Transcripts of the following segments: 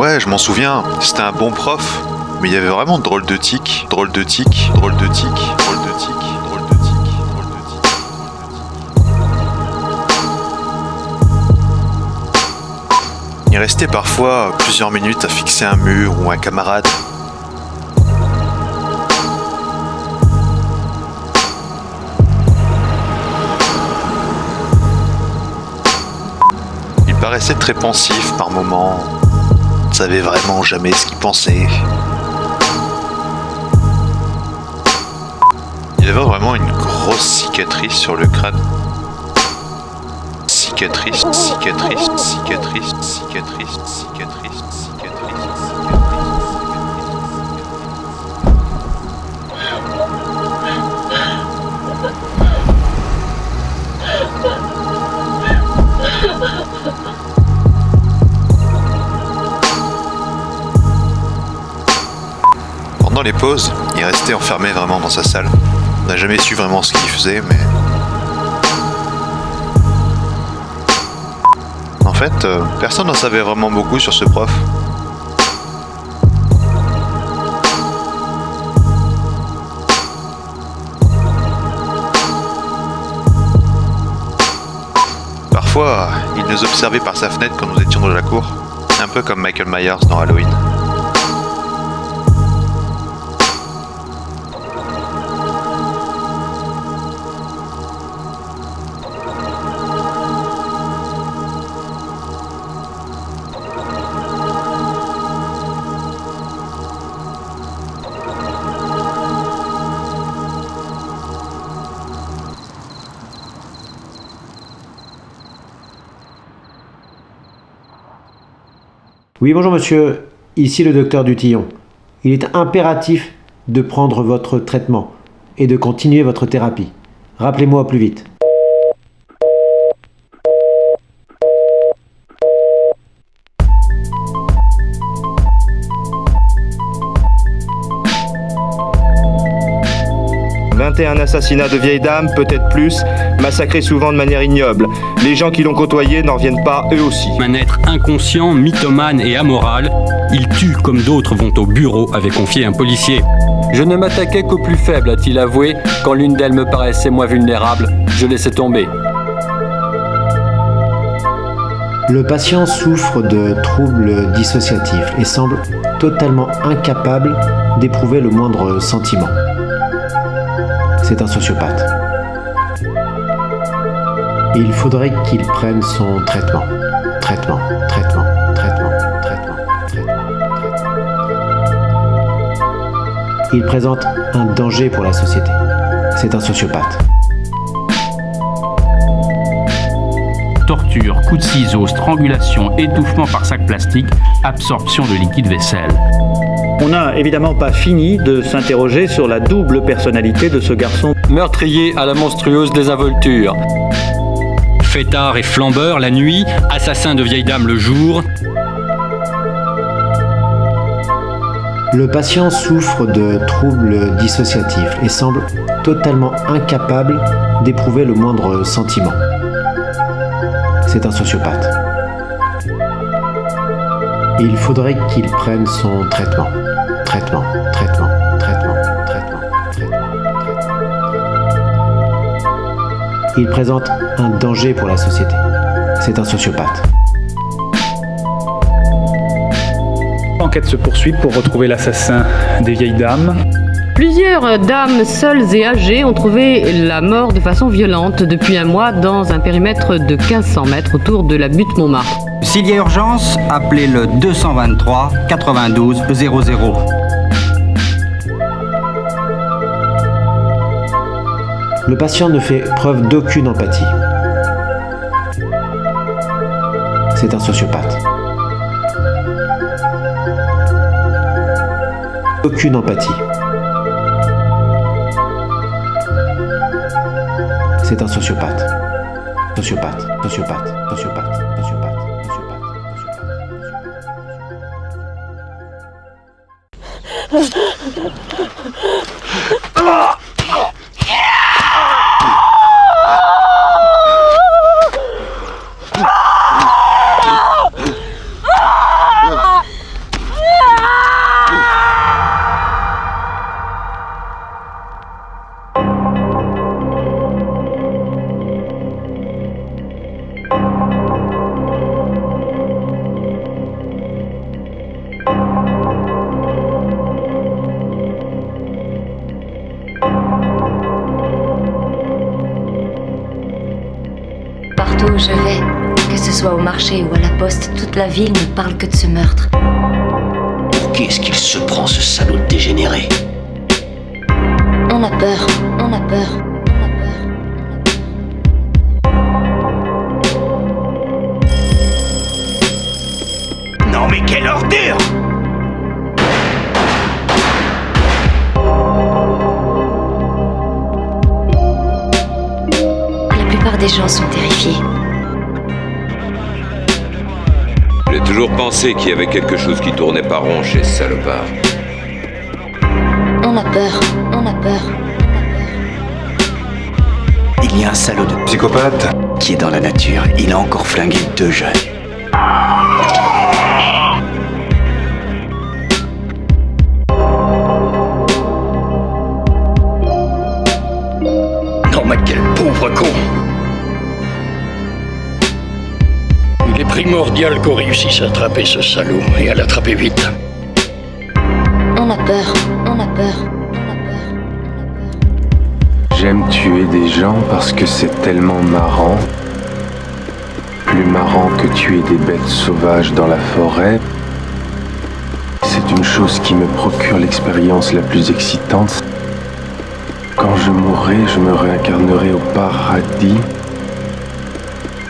Ouais, je m'en souviens, c'était un bon prof, mais il y avait vraiment drôle de tic, drôle de tic, drôle de tic, drôle de tic, drôle de tic, drôle de tic, Il restait parfois plusieurs minutes à fixer un mur ou un camarade. Il paraissait très pensif par moments. On ne savait vraiment jamais ce qu'il pensait. Il avait vraiment une grosse cicatrice sur le crâne. Cicatrice, cicatrice, cicatrice, cicatrice, cicatrice, cicatrice, Pendant les pauses, il restait enfermé vraiment dans sa salle. On n'a jamais su vraiment ce qu'il faisait, mais... En fait, personne n'en savait vraiment beaucoup sur ce prof. Parfois, il nous observait par sa fenêtre quand nous étions dans la cour, un peu comme Michael Myers dans Halloween. Oui, bonjour monsieur, ici le docteur Dutillon. Il est impératif de prendre votre traitement et de continuer votre thérapie. Rappelez-moi au plus vite. Un assassinat de vieilles dames, peut-être plus, massacrés souvent de manière ignoble. Les gens qui l'ont côtoyé n'en reviennent pas eux aussi. Un être inconscient, mythomane et amoral, il tue comme d'autres vont au bureau, avait confié un policier. Je ne m'attaquais qu'aux plus faibles, a-t-il avoué. Quand l'une d'elles me paraissait moins vulnérable, je laissais tomber. Le patient souffre de troubles dissociatifs et semble totalement incapable d'éprouver le moindre sentiment. C'est un sociopathe. Il faudrait qu'il prenne son traitement. Traitement. Il présente un danger pour la société. C'est un sociopathe. Torture, coups de ciseaux, strangulation, étouffement par sac plastique, absorption de liquide vaisselle. On n'a évidemment pas fini de s'interroger sur la double personnalité de ce garçon. Meurtrier à la monstrueuse désinvolture. Fêtard et flambeur la nuit, assassin de vieilles dames le jour. Le patient souffre de troubles dissociatifs et semble totalement incapable d'éprouver le moindre sentiment. C'est un sociopathe. Il faudrait qu'il prenne son traitement. Traitement. Il présente un danger pour la société. C'est un sociopathe. L'enquête se poursuit pour retrouver l'assassin des vieilles dames. Plusieurs dames seules et âgées ont trouvé la mort de façon violente depuis un mois dans un périmètre de 1500 mètres autour de la butte Montmartre. S'il y a urgence, appelez le 223 92 00. Le patient ne fait preuve d'aucune empathie. C'est un sociopathe. Aucune empathie. C'est un sociopathe. Sociopathe. soit au marché ou à la poste, toute la ville ne parle que de ce meurtre. Pour qui est-ce qu'il se prend, ce salaud de dégénéré? On a peur, on a peur. Non mais quelle ordure! La plupart des gens sont terrifiés. J'ai toujours pensé qu'il y avait quelque chose qui tournait pas rond chez ce salopard. On a peur, on a peur. Il y a un salaud de psychopathe qui est dans la nature. Il a encore flingué 2 jeunes. Non mais quel pauvre con! Il est primordial qu'on réussisse à attraper ce salaud et à l'attraper vite. On a peur, on a peur. J'aime tuer des gens parce que c'est tellement marrant. Plus marrant que tuer des bêtes sauvages dans la forêt. C'est une chose qui me procure l'expérience la plus excitante. Quand je mourrai, je me réincarnerai au paradis.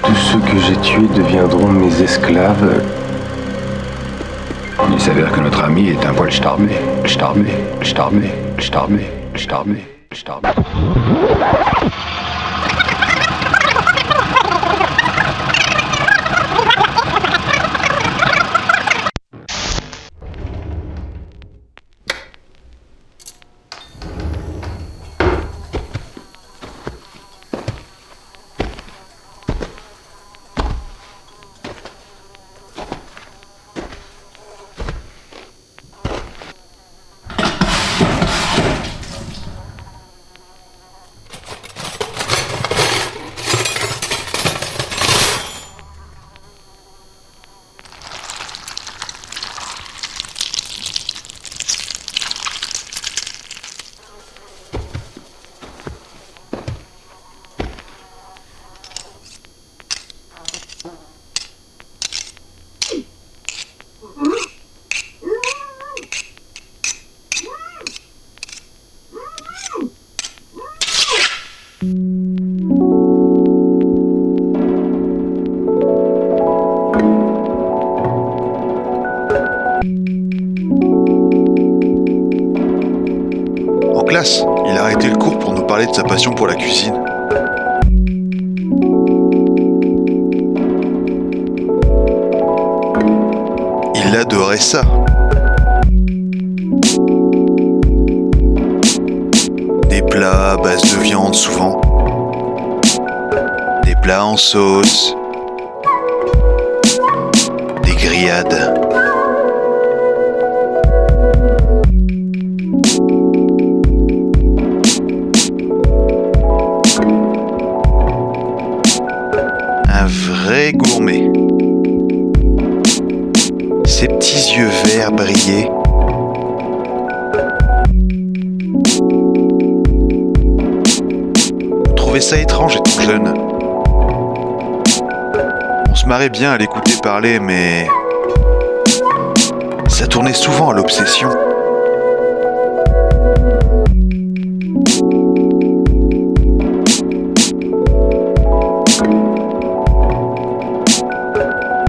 Tous ceux que j'ai tués deviendront mes esclaves. Il s'avère que notre ami est un poil charmé. En classe, il a arrêté le cours pour nous parler de sa passion pour la cuisine. Il adorait ça. Des plats à base de viande souvent. Des plats en sauce. Des grillades. Un vrai gourmet. Ses petits yeux verts brillaient. On trouvait ça étrange étant jeune. On se marrait bien à l'écouter parler, mais ça tournait souvent à l'obsession.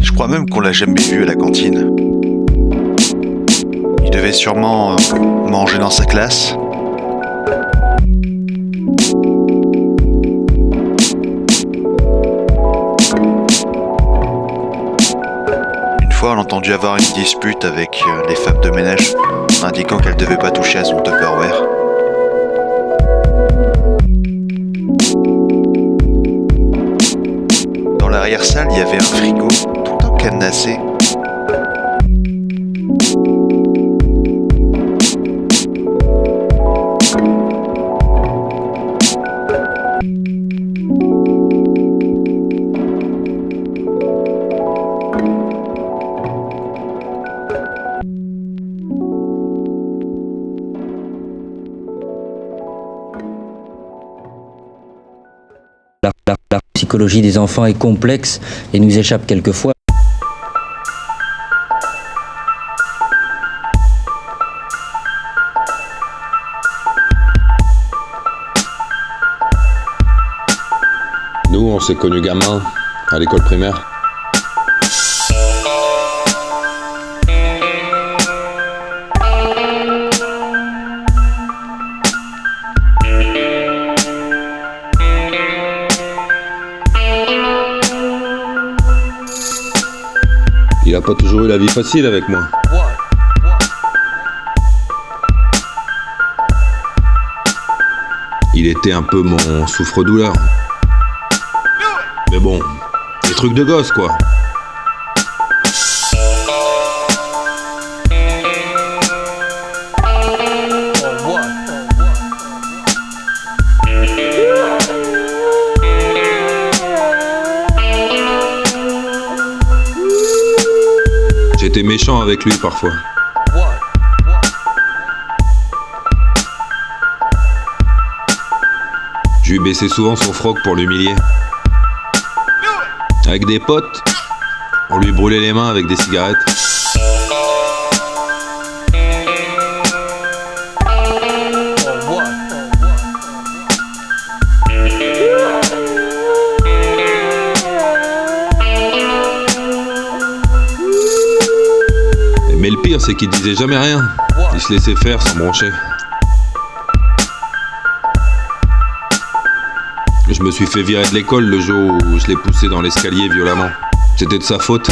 Je crois même qu'on l'a jamais vu à la cantine. Il devait sûrement manger dans sa classe. Une fois, on a entendu avoir une dispute avec les femmes de ménage, indiquant qu'elles ne devaient pas toucher à son Tupperware. Dans l'arrière-salle, il y avait un frigo, tout le temps cadenassé. psychologie des enfants est complexe et nous échappe quelquefois. Nous, on s'est connus gamins, à l'école primaire. Il a pas toujours eu la vie facile avec moi. Il était un peu mon souffre-douleur. Mais bon, des trucs de gosse, quoi. J'étais méchant avec lui parfois. Je lui baissais souvent son froc pour l'humilier. Avec des potes, on lui brûlait les mains avec des cigarettes. Mais le pire, c'est qu'il disait jamais rien. Il se laissait faire sans broncher. Je me suis fait virer de l'école le jour où je l'ai poussé dans l'escalier violemment. C'était de sa faute.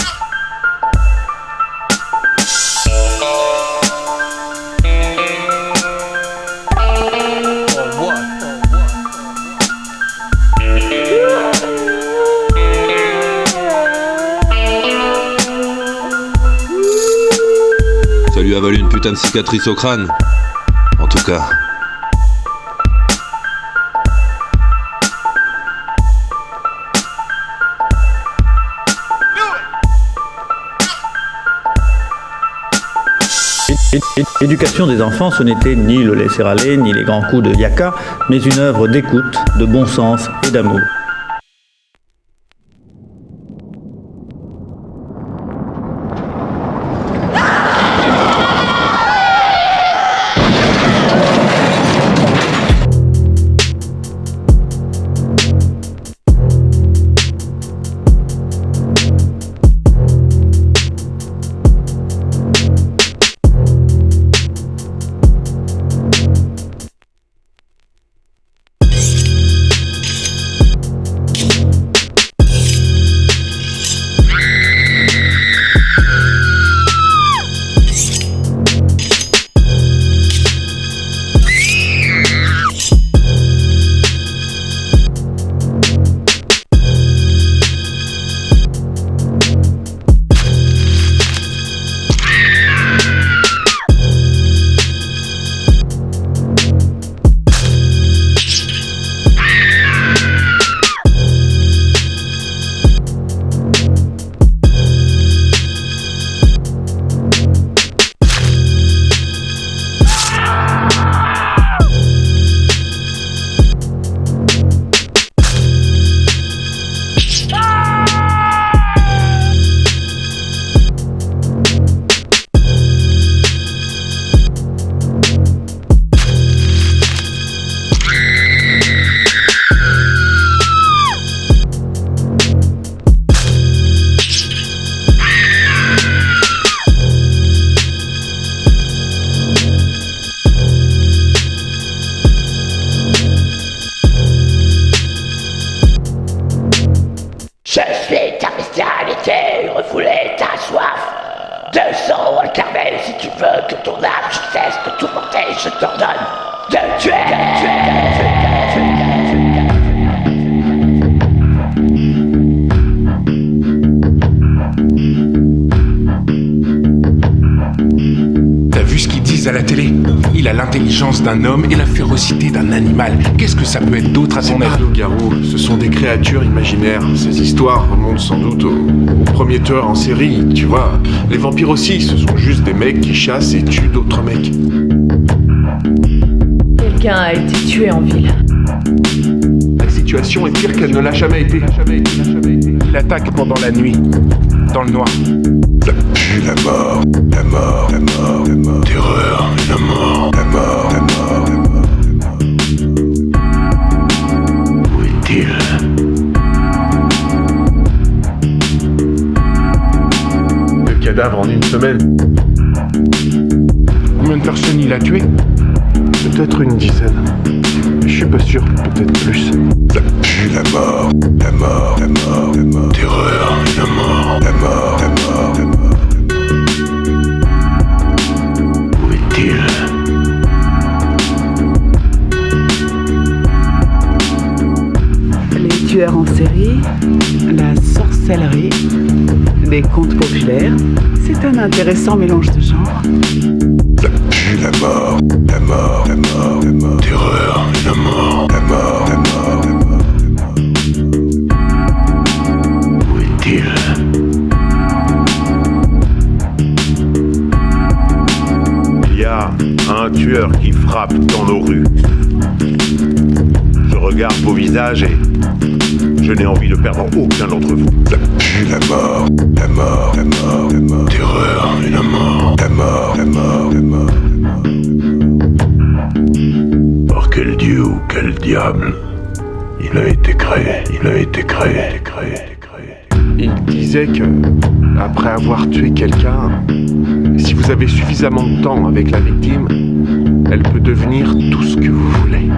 Ça lui a valu une putain de cicatrice au crâne. En tout cas. L'éducation des enfants, ce n'était ni le laisser-aller, ni les grands coups de yaka, mais une œuvre d'écoute, de bon sens et d'amour. Je suis ta bestialité, refouler ta soif de sang incarné. Si tu veux que ton âme cesse de tout porter, je t'ordonne de tuer. T'as vu ce qu'ils disent à la télé? Il a l'intelligence d'un homme et la férocité d'un animal. Qu'est-ce que ça peut être d'autre à son avis? Loup-garou, ce sont des créatures imaginaires. Ces histoires remontent sans doute au premier tueur en série. Tu vois, les vampires aussi, ce sont juste des mecs qui chassent et tuent d'autres mecs. Quelqu'un a été tué en ville. Si tu situation est pire qu'elle ne l'a jamais été. Il attaque pendant la nuit, dans le noir. Ça pue la mort, la mort, la mort, la mort. Terreur, la mort, la mort, la mort, la mort. Où est-il? Le cadavre en une semaine. Combien de personnes il a tué? Peut-être une dizaine. Je suis pas sûr, peut-être plus. Ça pue la mort, la mort, la mort, la mort. Terreur, la mort, la mort, la mort, la mort. Où est-il? Les tueurs en série, la sorcellerie, les contes populaires, c'est un intéressant mélange de genres. Ça pue la mort, la mort, la mort, la mort. Terreur, la mort, la mort, la mort, la mort. Où est-il? Il y a un tueur qui frappe dans nos rues. Je regarde vos visages et je n'ai envie de perdre aucun d'entre vous. Ça pue la mort, la mort, la mort, la mort. Terreur, la mort, la mort, la mort, la mort. Par quel dieu ou quel diable il a été créé, il a été créé, créé. Il disait que, après avoir tué quelqu'un, si vous avez suffisamment de temps avec la victime, elle peut devenir tout ce que vous voulez.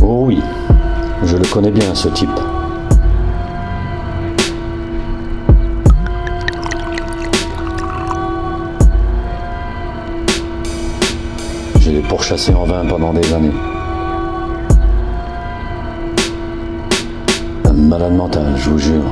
Oh oui, je le connais bien, ce type. Je l'ai pourchassé en vain pendant des années. Un malade mental, je vous jure.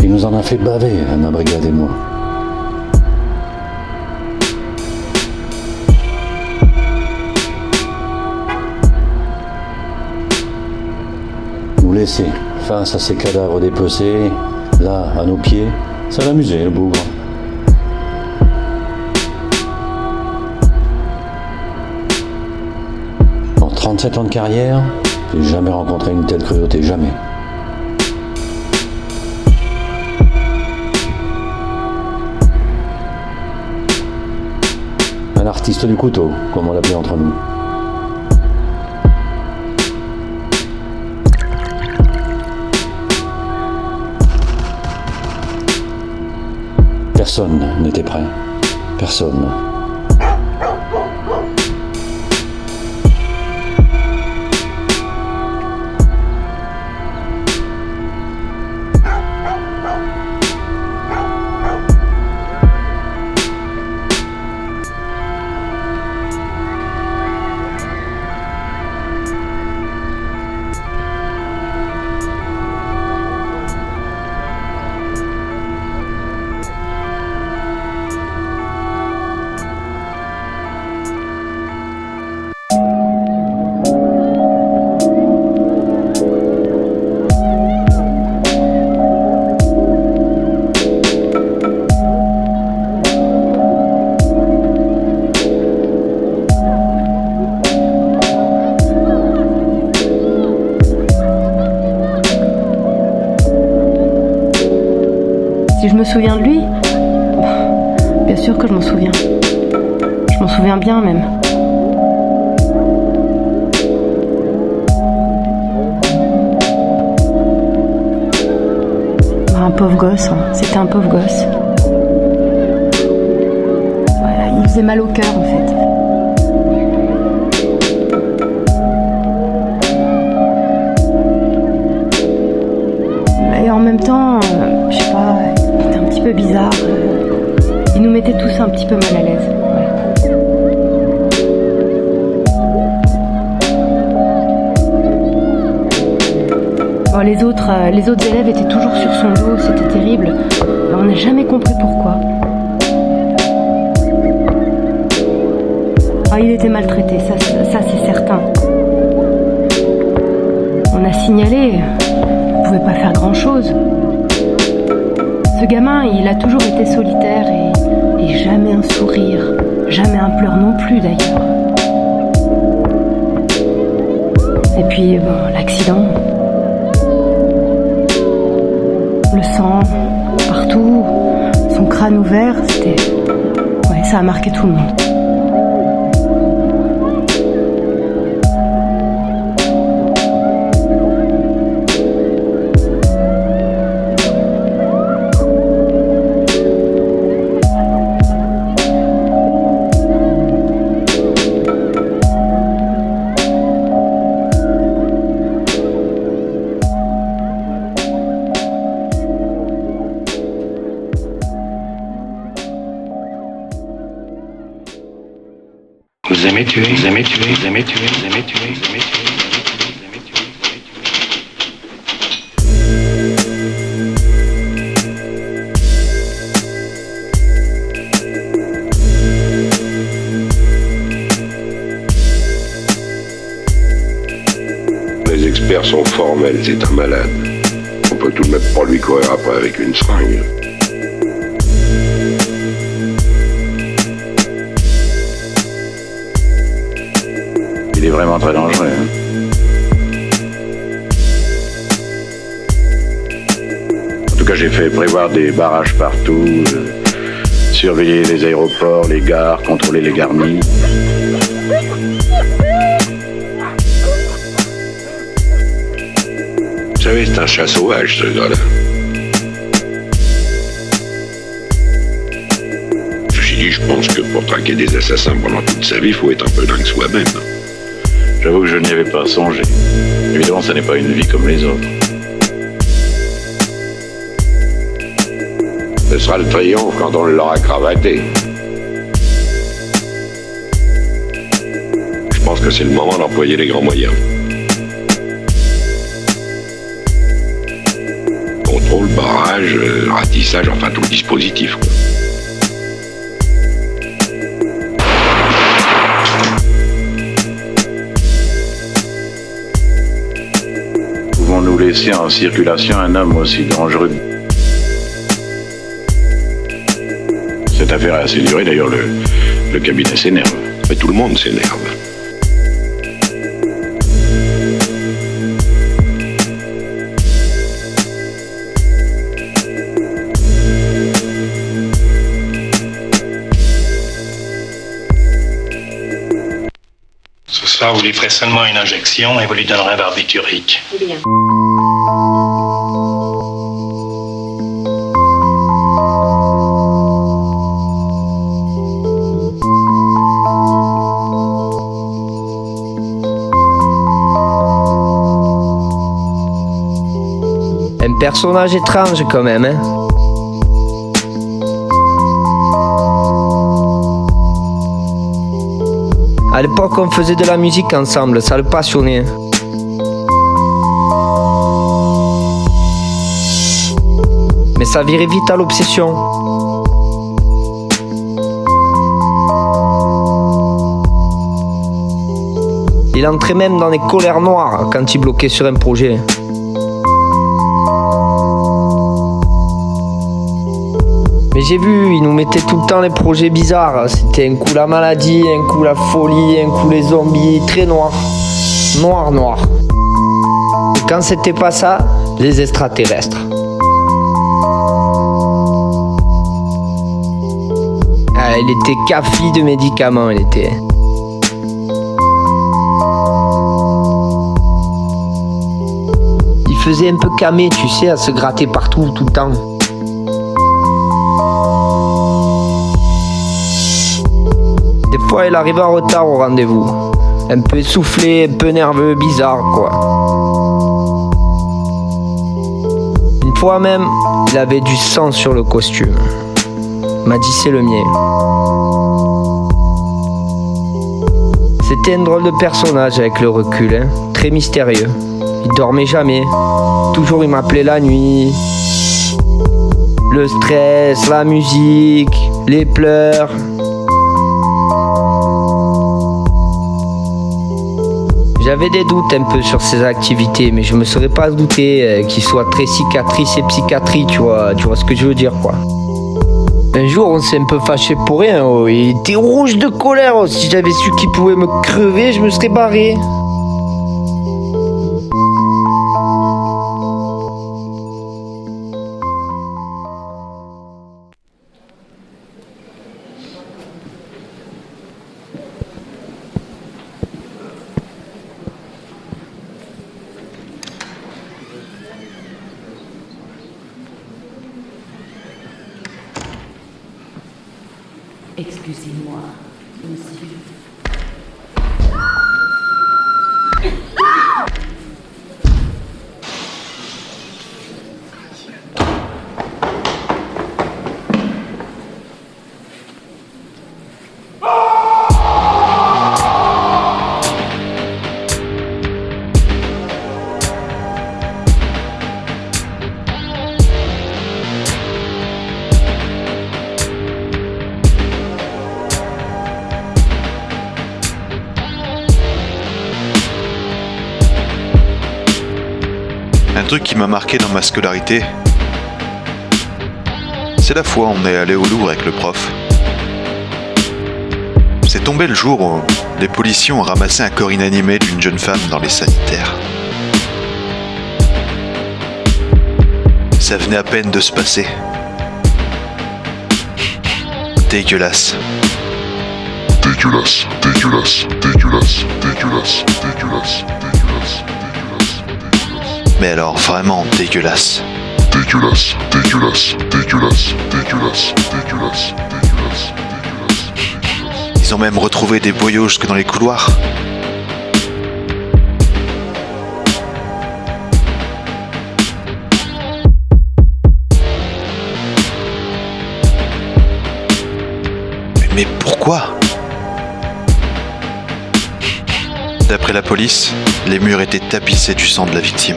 Il nous en a fait baver, ma brigade et moi. Nous laisser face à ces cadavres dépecés, là, à nos pieds, ça l'amusait, le bougre. En 37 ans de carrière, j'ai jamais rencontré une telle cruauté, jamais. Un artiste du couteau, comme on l'appelait entre nous. Personne n'était prêt. Personne. Si je me souviens de lui, bien sûr que je m'en souviens. Je m'en souviens bien même. Un pauvre gosse, hein. C'était un pauvre gosse. Voilà, il faisait mal au cœur en fait. Et en même temps, je sais pas, il était un peu bizarre. Il nous mettait tous un petit peu mal à l'aise. Bon, les autres élèves étaient toujours sur son dos, c'était terrible. Alors, on n'a jamais compris pourquoi. Ah, il était maltraité, ça c'est certain. On a signalé, on pouvait pas faire grand-chose. Ce gamin, il a toujours été solitaire et jamais un sourire, jamais un pleur non plus d'ailleurs. Et puis, bon, l'accident. Le sang, partout, son crâne ouvert, c'était... Ouais, ça a marqué tout le monde. Vous aimez tuer, vous aimez tuer, vous aimez tuer, vous aimez tuer, vous aimez tuer, vous aimez tuer, Les experts sont formels, c'est un malade. On peut tout de même pas lui courir après avec une seringue. Il est vraiment très dangereux. En tout cas, j'ai fait prévoir des barrages partout, surveiller les aéroports, les gares, contrôler les garnis. Vous savez, c'est un chat sauvage, ce gars-là. Ceci dit, je pense que pour traquer des assassins pendant toute sa vie, il faut être un peu dingue soi-même. J'avoue que je n'y avais pas songé. Évidemment, ça n'est pas une vie comme les autres. Ce sera le triomphe quand on l'aura cravaté. Je pense que c'est le moment d'employer les grands moyens. Contrôle, barrage, ratissage, enfin tout le dispositif, quoi. Pouvons-nous laisser en circulation un homme aussi dangereux? Cette affaire a assez duré, d'ailleurs le cabinet s'énerve. Mais tout le monde s'énerve. Ce soir, vous lui ferez seulement une injection et vous lui donnerez un barbiturique. Bien. Un personnage étrange quand même, hein. À l'époque, on faisait de la musique ensemble, ça le passionnait. Mais ça virait vite à l'obsession. Il entrait même dans des colères noires quand il bloquait sur un projet. Mais j'ai vu, il nous mettait tout le temps les projets bizarres. C'était un coup la maladie, un coup la folie, un coup les zombies, très noir. Noir, noir. Et quand c'était pas ça, les extraterrestres. Ah, il était café de médicaments, il était. Il faisait un peu camé, tu sais, à se gratter partout, tout le temps. Des fois, il arrivait en retard au rendez-vous. Un peu essoufflé, un peu nerveux, bizarre, quoi. Une fois même, il avait du sang sur le costume. Il m'a dit c'est le mien. C'était un drôle de personnage avec le recul, hein. Très mystérieux. Il dormait jamais. Toujours il m'appelait la nuit. Le stress, la musique, les pleurs. J'avais des doutes un peu sur ses activités, mais je me serais pas douté qu'il soit très cicatrice et psychiatrie, tu vois ce que je veux dire, quoi. Un jour, on s'est un peu fâché pour rien, oh. Il était rouge de colère, oh. Si j'avais su qu'il pouvait me crever, je me serais barré. Excusez-moi, monsieur. Un truc qui m'a marqué dans ma scolarité, c'est la fois où on est allé au Louvre avec le prof. C'est tombé le jour où les policiers ont ramassé un corps inanimé d'une jeune femme dans les sanitaires. Ça venait à peine de se passer. Dégueulasse. Dégueulasse, dégueulasse, dégueulasse, dégueulasse, dégueulasse, dégueulasse. Mais alors vraiment dégueulasse. Dégueulasse, dégueulasse, dégueulasse, dégueulasse, dégueulasse, dégueulasse, dégueulasse. Ils ont même retrouvé des boyaux jusque dans les couloirs. Mais pourquoi ? D'après la police, les murs étaient tapissés du sang de la victime.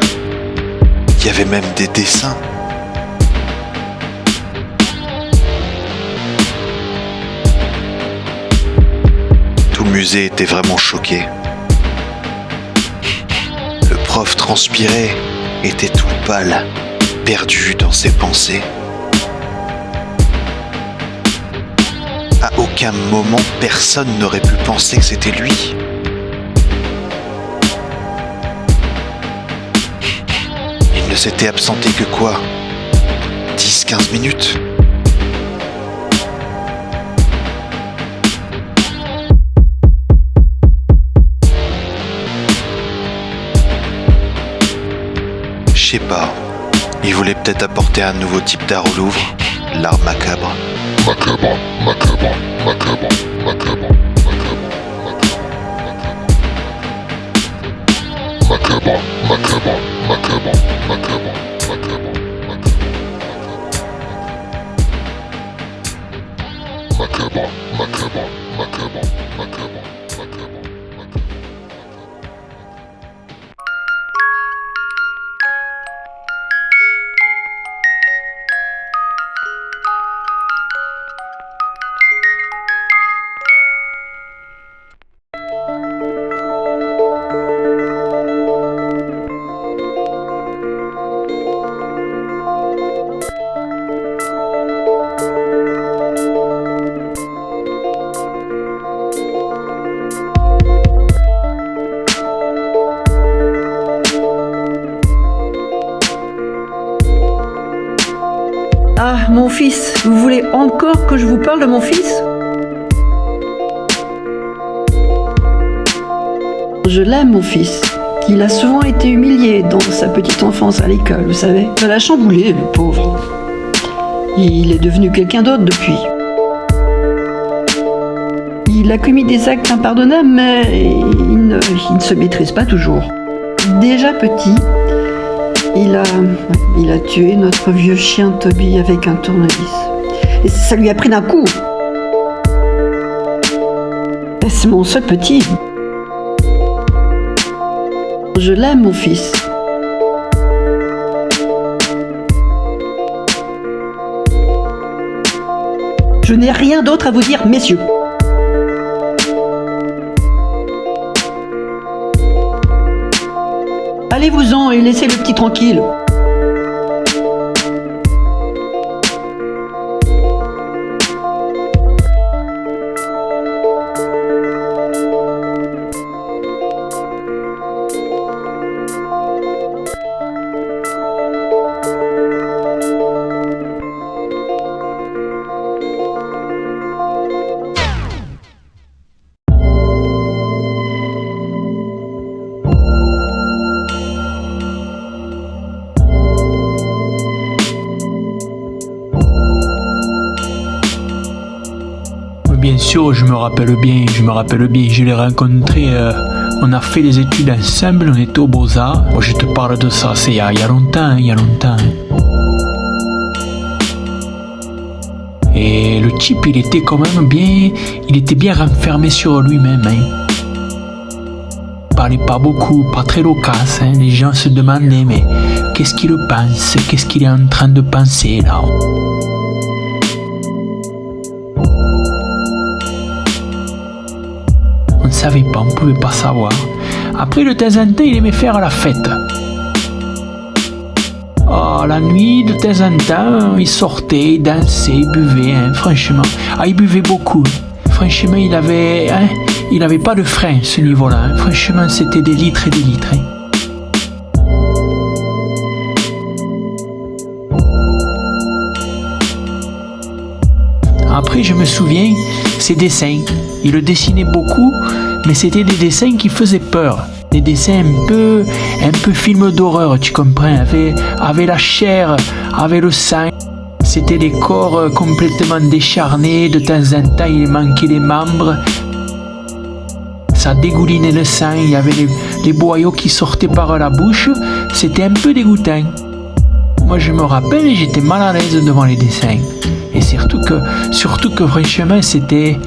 Il y avait même des dessins. Tout le musée était vraiment choqué. Le prof transpirait, était tout pâle, perdu dans ses pensées. À aucun moment, personne n'aurait pu penser que c'était lui. Il ne s'était absenté que quoi ? 10-15 minutes ? Je sais pas. Il voulait peut-être apporter un nouveau type d'art au Louvre, l'art macabre. Macabre, macabre, macabre, macabre, macabre, macabre, macabre, macabre, macabre, macabre, macabre, macabre, macabre, macabre. Ah, mon fils, vous voulez encore que je vous parle de mon fils ? Je l'aime, mon fils. Il a souvent été humilié dans sa petite enfance à l'école, vous savez. Ça l'a chamboulé, le pauvre. Il est devenu quelqu'un d'autre depuis. Il a commis des actes impardonnables, mais il ne se maîtrise pas toujours. Déjà petit, Il a tué notre vieux chien Toby avec un tournevis. Et ça lui a pris d'un coup. C'est mon seul petit. Je l'aime, mon fils. Je n'ai rien d'autre à vous dire, messieurs. Allez-vous-en et laissez le petit tranquille. Bien sûr, je me rappelle bien, je l'ai rencontré, on a fait des études ensemble, on était aux Beaux-Arts. Moi, je te parle de ça, c'est il y a longtemps, Et le type, il était quand même bien, il était bien renfermé sur lui-même, Il parlait pas beaucoup, pas très loquace, Les gens se demandaient, mais qu'est-ce qu'il pense, qu'est-ce qu'il est en train de penser, là? On ne savait pas, on ne pouvait pas savoir. Après, de temps en temps, il aimait faire la fête. Oh, la nuit, de temps en temps, il sortait, il dansait, il buvait, franchement. Ah, il buvait beaucoup. Franchement, il avait pas de frein, ce niveau-là. Franchement, c'était des litres et des litres. Après, je me souviens, ses dessins. Il le dessinait beaucoup, mais c'était des dessins qui faisaient peur. Des dessins un peu film d'horreur, tu comprends, avec la chair, avec le sang. C'était des corps complètement décharnés, de temps en temps il manquait des membres. Ça dégoulinait le sang, il y avait les boyaux qui sortaient par la bouche. C'était un peu dégoûtant. Moi je me rappelle, j'étais mal à l'aise devant les dessins. Et surtout que franchement c'était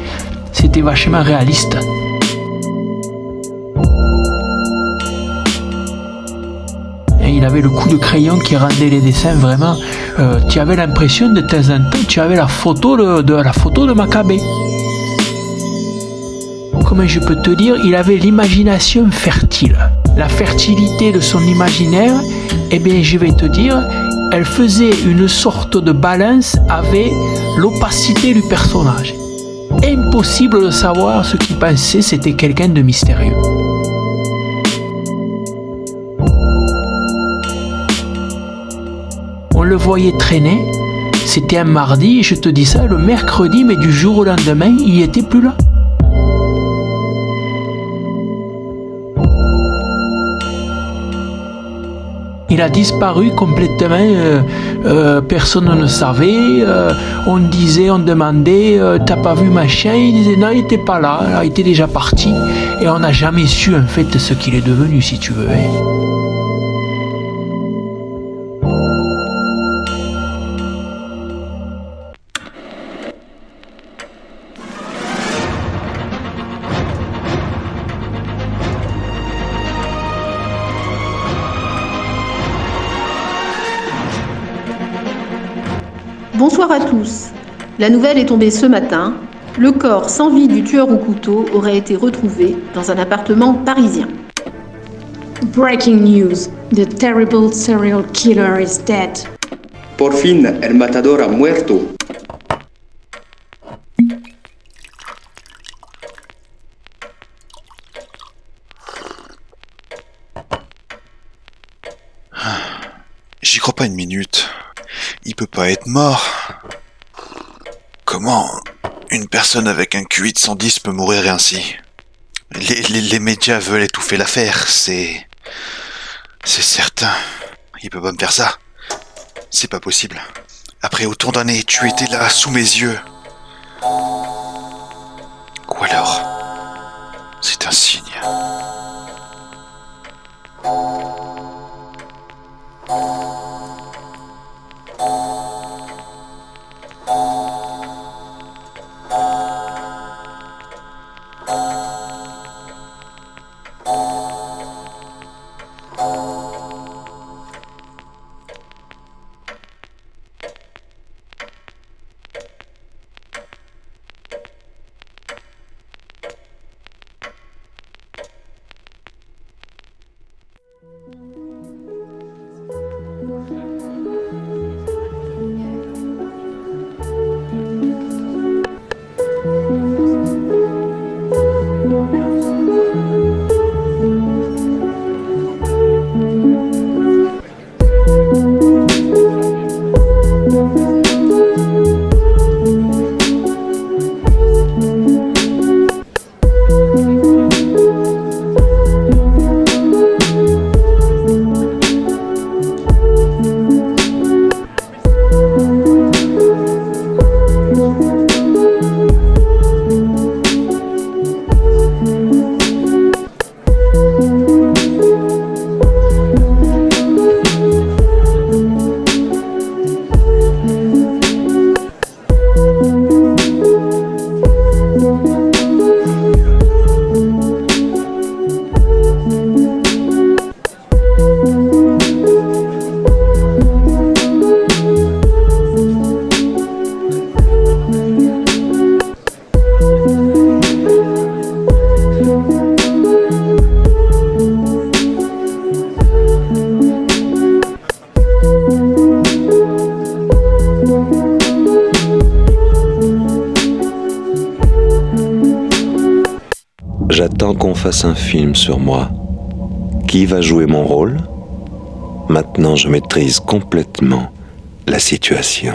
vachement réaliste. Et il avait le coup de crayon qui rendait les dessins vraiment. Tu avais l'impression de temps en temps, tu avais la photo de Maccabée. Comment je peux te dire, il avait l'imagination fertile. La fertilité de son imaginaire, eh bien je vais te dire, elle faisait une sorte de balance avec l'opacité du personnage. Impossible de savoir ce qu'il pensait, c'était quelqu'un de mystérieux. On le voyait traîner, c'était un mardi, et je te dis ça, le mercredi, mais du jour au lendemain, il n'était plus là. Il a disparu complètement, personne ne savait, on demandait, t'as pas vu machin, il disait non, il était pas là, il était déjà parti, et on n'a jamais su en fait ce qu'il est devenu, si tu veux. Bonsoir à tous. La nouvelle est tombée ce matin. Le corps sans vie du tueur au couteau aurait été retrouvé dans un appartement parisien. Breaking news. The terrible serial killer is dead. Por fin, el matador ha muerto. J'y crois pas une minute. Il peut pas être mort. Comment une personne avec un QI de 110 peut mourir ainsi? Les médias veulent étouffer l'affaire, c'est certain. Il peut pas me faire ça. C'est pas possible. Après autant d'années, tu étais là, sous mes yeux. Ou alors, c'est un signe. J'attends qu'on fasse un film sur moi. Qui va jouer mon rôle ? Maintenant, je maîtrise complètement la situation.